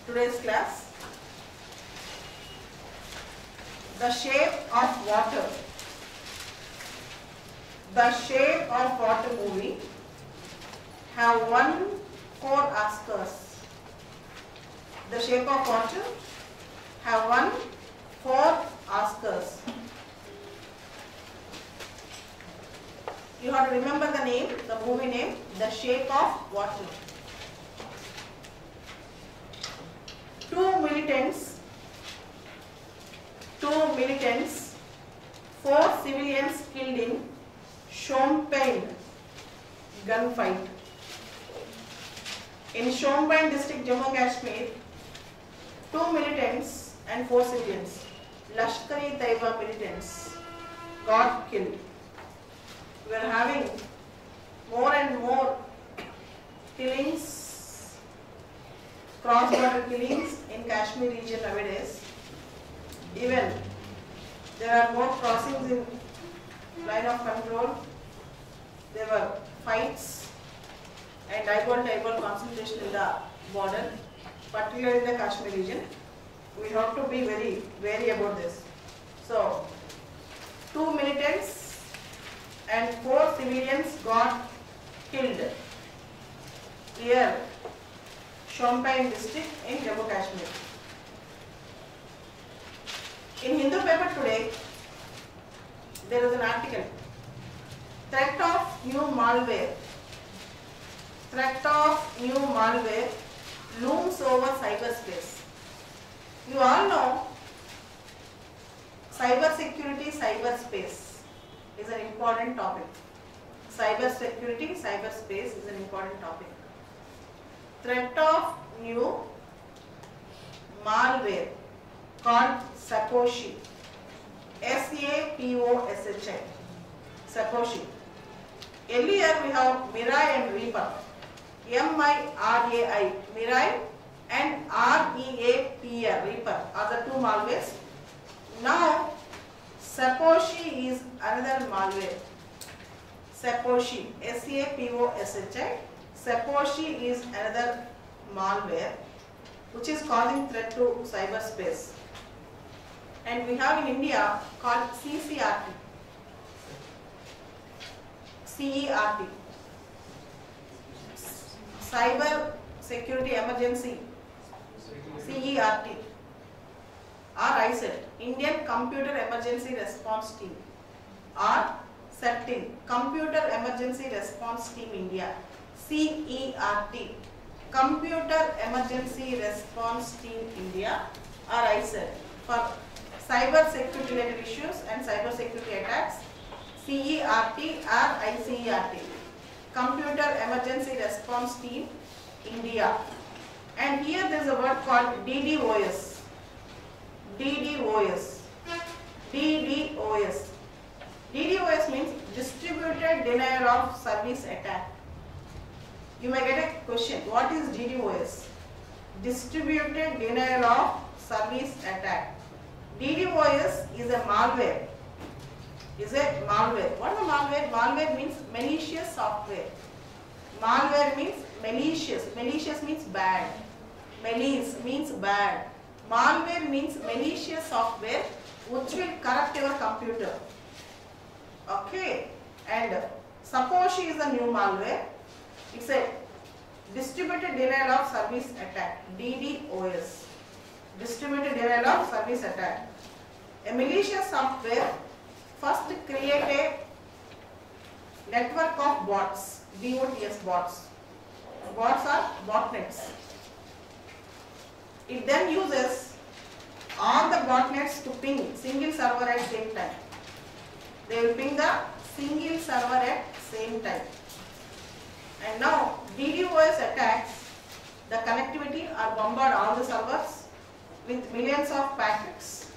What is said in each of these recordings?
today's class. The Shape of Water. The Shape of Water movie have won 4 Oscars. The Shape of Water have won 4 Oscars. You have to remember the name, the movie name, The Shape of Water. 2 militants, 4 civilians killed in Shompine gunfight. In Shompine district, Jammu and Kashmir, 2 militants and 4 civilians, Lashkar-e-Taiba militants, got killed. We are having more and more killings, cross-border killings in Kashmir region nowadays. Even there are more crossings in line of control. There were fights and eyeball-to-eyeball concentration in the border, particularly in the Kashmir region. We have to be very wary about this. So, 2 militants and 4 civilians got killed near Shompine district in Jammu Kashmir. In Hindu paper today, there is an article, Threat of new malware. Threat of new malware looms over cyberspace. You all know cyber security, cyberspace is an important topic. Cyber security, cyberspace is an important topic. Threat of new malware called Saposhi. S-A-P-O-S-H-I. Saposhi. Earlier we have Mirai and Reaper. M-I-R-A-I. Mirai and R-E-A-P-R. Reaper are the 2 malwares. Now Saposhi is another malware. Saposhi. S-A-P-O-S-H-I. Saposhi is another malware which is causing threat to cyberspace. And we have in India called CCRT. CERT. Cyber Security Emergency. CERT. Or ICET. Indian Computer Emergency Response Team. Or CERT. Computer Emergency Response Team India. CERT. Computer Emergency Response Team India or ICET for cyber security related issues and cyber security attacks. CERT or ICERT. Computer Emergency Response Team India. And here there is a word called DDoS. DDoS. DDoS. DDoS means Distributed Denial of Service Attack. You may get a question, what is DDoS? Distributed Denial of Service Attack. DDoS is a malware. Is a malware. What is a malware? Malware means malicious software. Malware means malicious. Malicious means bad. Malice means bad. Malware means malicious software which will corrupt your computer. Okay. And Saposhi is a new malware. It's a Distributed Denial of Service Attack. DDoS. Distributed Denial of Service Attack. A malicious software first create a network of bots. BOTS, bots. Bots are botnets. It then uses all the botnets to ping single server at same time. They will ping the single server at same time. And now DDoS attacks the connectivity or bombard all the servers with millions of packets.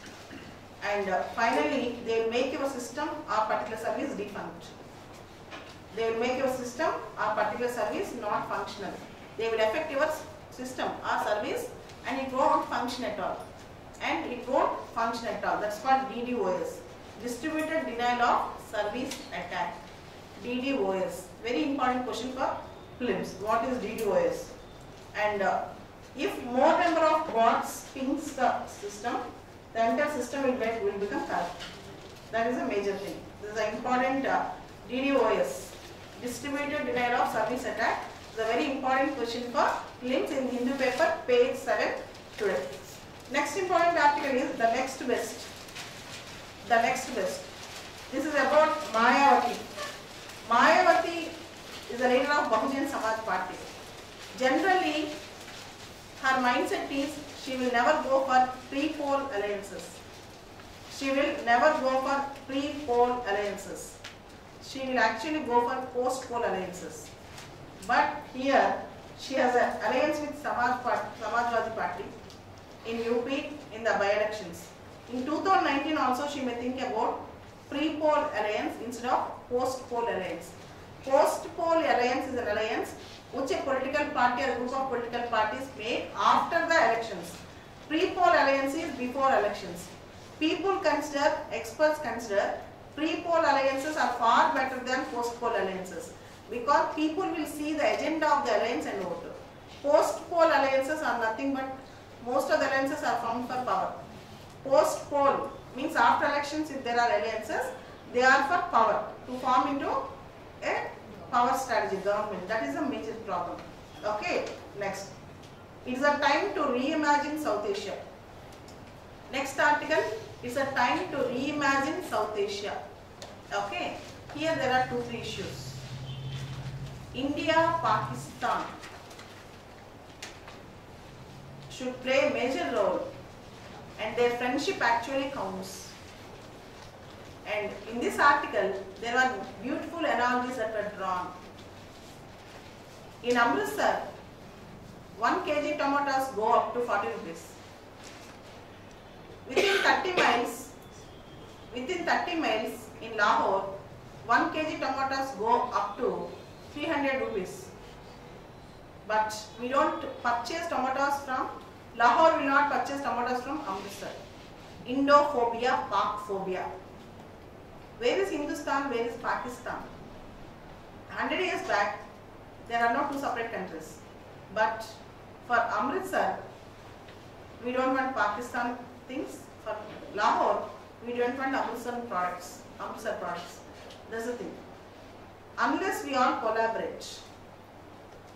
And finally they will make your system or particular service defunct. They will make your system or particular service not functional. They will affect your system or service and it won't function at all. That's called DDoS. Distributed Denial of Service Attack. DDoS. Very important question for prelims. What is DDoS? And If more number of bots pings the system, the entire system will become corrupt. That is a major thing. This is an important DDoS, distributed denial of service attack. It's a very important question for links in Hindu paper, page 7 today. Next important article is the next best. The next best. This is about Mayawati. Mayawati is the leader of Bahujan Samaj Party. Generally, her mindset is she will never go for pre-poll alliances. She will never go for pre-poll alliances. She will actually go for post-poll alliances. But here, she has an alliance with Samajwadi Party in UP in the by-elections. In 2019 also she may think about pre-poll alliance instead of post-poll alliance. Post-poll alliance is an alliance which a political party or group of political parties make after the elections. Pre-poll alliance is before elections. People consider, experts consider, pre-poll alliances are far better than post-poll alliances because people will see the agenda of the alliance and vote. Post-poll alliances are nothing but, most of the alliances are formed for power. Post-poll means after elections if there are alliances, they are for power, to form into a power strategy, government. That is a major problem. Okay, next. It is a time to reimagine South Asia. Next article is a time to reimagine South Asia. Okay, here there are 2-3 issues. India, Pakistan should play a major role and their friendship actually counts. And in this article, there are beautiful analogies that were drawn. In Amritsar, 1 kg tomatoes go up to 40 rupees. Within 30 miles in Lahore, 1 kg tomatoes go up to 300 rupees. But we don't purchase tomatoes from, Lahore will not purchase tomatoes from Amritsar. Indophobia, Pakphobia. Where is Hindustan, where is Pakistan? 100 years back, there are no 2 separate countries. But for Amritsar, we don't want Pakistan things. For Lahore, we don't want Amritsar products. That's the thing. Unless we all collaborate,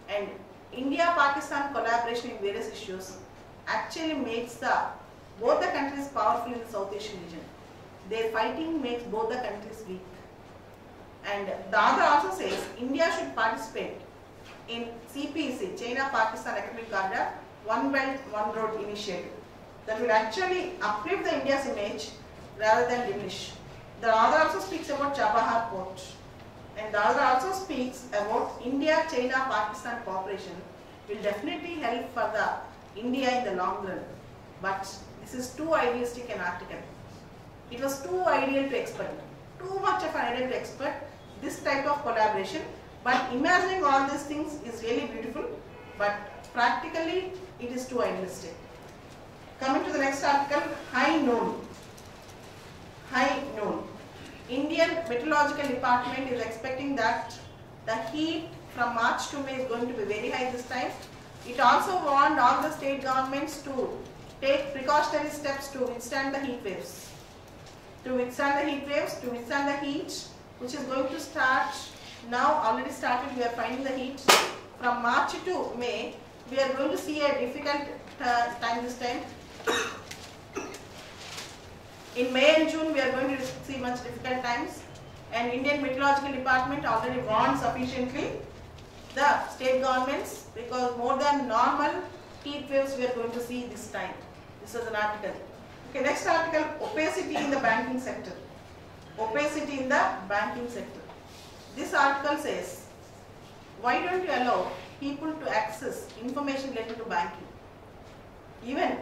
and India-Pakistan collaboration in various issues actually makes both the countries powerful in the South Asian region. Their fighting makes both the countries weak. And the other also says India should participate in CPEC, China-Pakistan Economic Corridor, One Belt, One Road initiative. That will actually uplift the India's image rather than diminish. The other also speaks about Chabahar Port. And the other also speaks about India-China-Pakistan cooperation will definitely help for the India in the long run. But this is too idealistic an article. It was too ideal to expect. Too much of an ideal to expect this type of collaboration. But imagining all these things is really beautiful. But practically it is too idealistic. Coming to the next article, high noon. High noon. Indian Meteorological Department is expecting that the heat from March to May is going to be very high this time. It also warned all the state governments to take precautionary steps to withstand the heat waves. To withstand the heat, which is going to start now, already started. We are finding the heat from March to May. We are going to see a difficult time this time. In May and June, we are going to see much difficult times, and Indian Meteorological Department already warned sufficiently the state governments because more than normal heat waves we are going to see this time. This is an article. Okay, next article, opacity in the banking sector. Opacity in the banking sector. This article says, why don't you allow people to access information related to banking? Even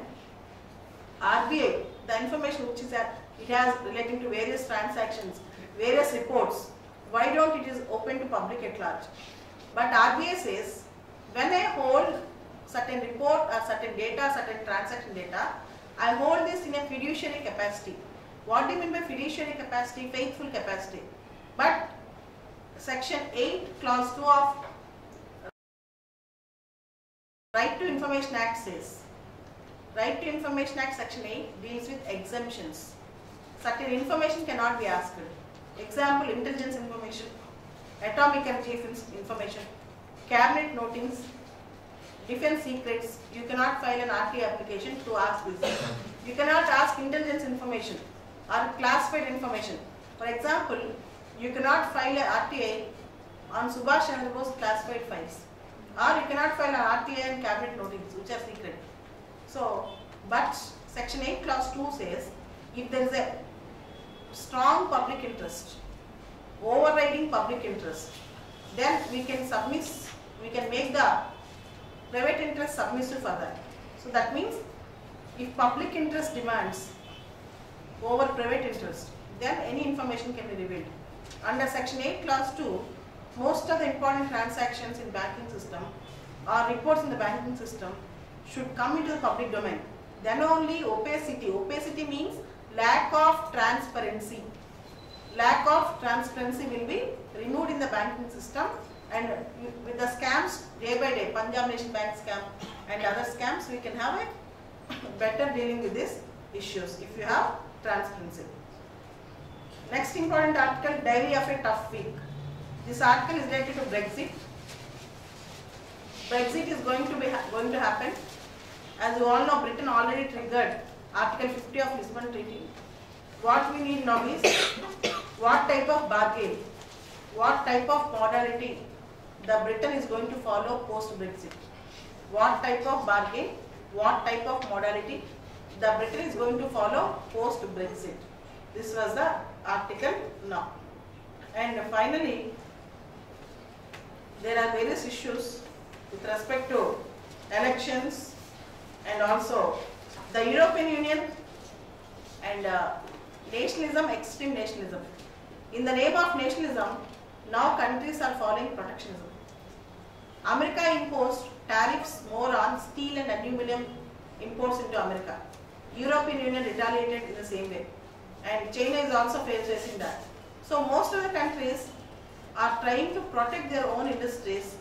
RBI, the information which is it has relating to various transactions, various reports, why don't it is open to public at large? But RBI says, when I hold certain report or certain data, certain transaction data, I hold this in a fiduciary capacity. What do you mean by fiduciary capacity? Faithful capacity. But Section 8, Clause 2 of Right to Information Act says, Right to Information Act Section 8 deals with exemptions. Certain information cannot be asked. Example, intelligence information, atomic energy information, cabinet notings, defense secrets. You cannot file an RTA application to ask this. You cannot ask intelligence information or classified information. For example, you cannot file an RTA on Subhash Chandra Bose classified files, or you cannot file an RTA and cabinet notings which are secret. So, but Section 8 Clause 2 says, if there is a strong public interest, overriding public interest, then we can make the private interest submissive for that. So that means if public interest demands over private interest, then any information can be revealed. Under Section 8 Clause 2, most of the important transactions in banking system or reports in the banking system should come into the public domain. Then only opacity. Opacity means lack of transparency. Lack of transparency will be removed in the banking system, and with the scams day by day, Punjab Nation Bank scam and other scams, we can have a better dealing with these issues if you have transparency. Next important article, Diary of a Tough Week. This article is related to Brexit. Brexit is going to happen. As you all know, Britain already triggered Article 50 of Lisbon Treaty. What we need now is what type of bargain, what type of modality the Britain is going to follow post-Brexit. What type of bargain, what type of modality the Britain is going to follow post-Brexit. This was the article now. And finally, there are various issues with respect to elections and also the European Union and nationalism, extreme nationalism. In the name of nationalism, now countries are following protectionism. America imposed tariffs more on steel and aluminum imports into America. European Union retaliated in the same way, and China is also facing that. So most of the countries are trying to protect their own industries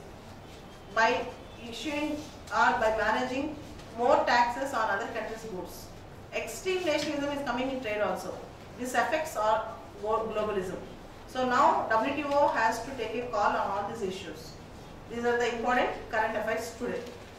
by issuing or by managing more taxes on other countries' goods. Extreme nationalism is coming in trade also. This affects our globalism. So now WTO has to take a call on all these issues. These are the important current affairs today.